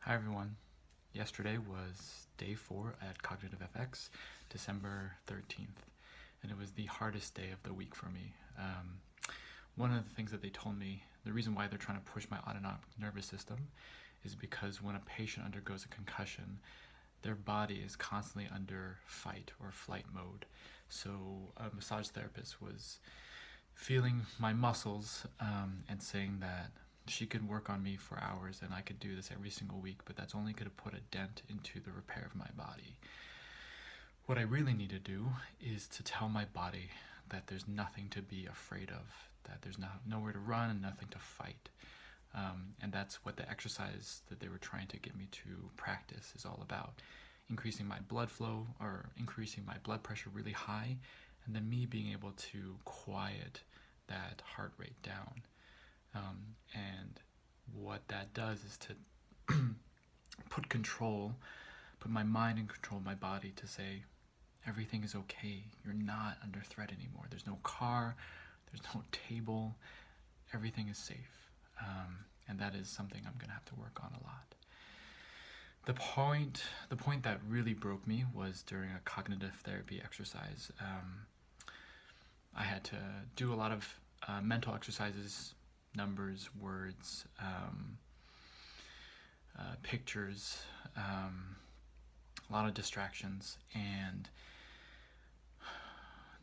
Hi everyone. Yesterday was day 4 at Cognitive FX, December 13th, and it was the hardest day of the week for me. One of the things that they told me, the reason why they're trying to push my autonomic nervous system is because when a patient undergoes a concussion, their body is constantly under fight or flight mode. So a massage therapist was feeling my muscles and saying that she could work on me for hours and I could do this every single week, but that's only going to put a dent into the repair of my body. What I really need to do is to tell my body that there's nothing to be afraid of, that there's nowhere to run and nothing to fight. And that's what the exercise that they were trying to get me to practice is all about. Increasing my blood flow or increasing my blood pressure really high, and then me being able to quiet that heart rate down. And what that does is to put my mind in control of my body to say, everything is okay. You're not under threat anymore. There's no car, there's no table, everything is safe. And that is something I'm gonna have to work on a lot. The point that really broke me was during a cognitive therapy exercise. I had to do a lot of mental exercises, numbers, words, pictures, a lot of distractions, and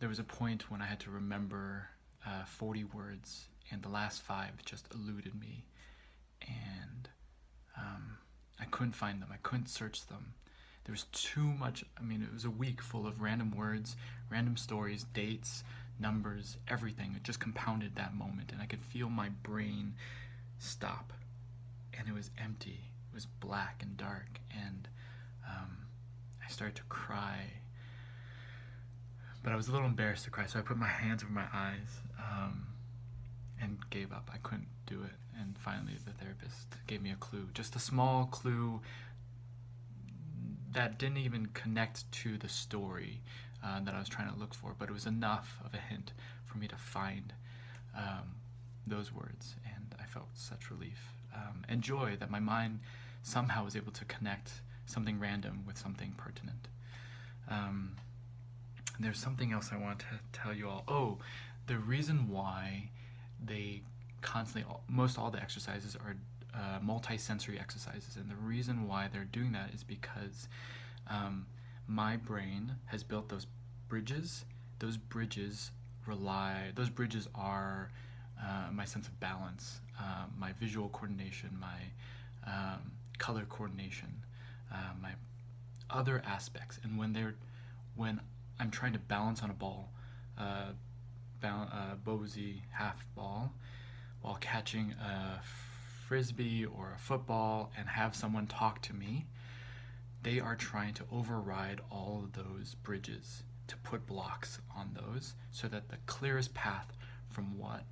there was a point when I had to remember 40 words, and the last 5 just eluded me, and I couldn't find them, I couldn't search them. There was too much. It was a week full of random words, random stories, dates, numbers, everything. It just compounded that moment, and I could feel my brain stop, and it was empty. It was black and dark, and I started to cry, but I was a little embarrassed to cry, so I put my hands over my eyes and gave up. I couldn't do it, and finally the therapist gave me a clue, just a small clue that didn't even connect to the story that I was trying to look for, but it was enough of a hint for me to find those words, and I felt such relief and joy that my mind somehow was able to connect something random with something pertinent. There's something else I want to tell you all. Oh, the reason why they constantly, most all the exercises are multi-sensory exercises, and the reason why they're doing that is because my brain has built those bridges. Those bridges are my sense of balance, my visual coordination, my color coordination, my other aspects. And when I'm trying to balance on a ball, Bosey half ball, while catching a frisbee or a football and have someone talk to me, they are trying to override all of those bridges, to put blocks on those so that the clearest path from what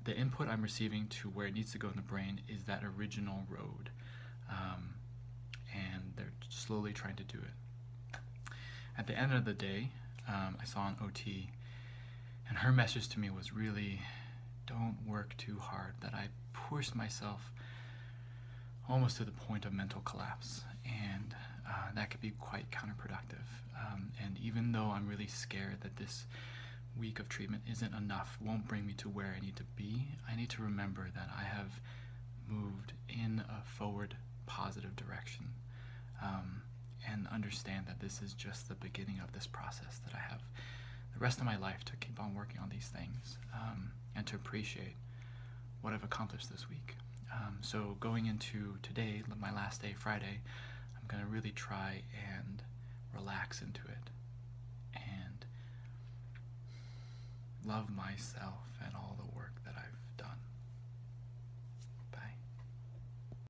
the input I'm receiving to where it needs to go in the brain is that original road. And they're slowly trying to do it. At the end of the day, I saw an OT, and her message to me was really, don't work too hard, that I pushed myself almost to the point of mental collapse, and that could be quite counterproductive. And even though I'm really scared that this week of treatment isn't enough, won't bring me to where I need to be, I need to remember that I have moved in a forward positive direction, and understand that this is just the beginning of this process, that I have the rest of my life to keep on working on these things, and to appreciate what I've accomplished this week. So going into today, my last day, Friday, I'm going to really try and relax into it and love myself and all the work that I've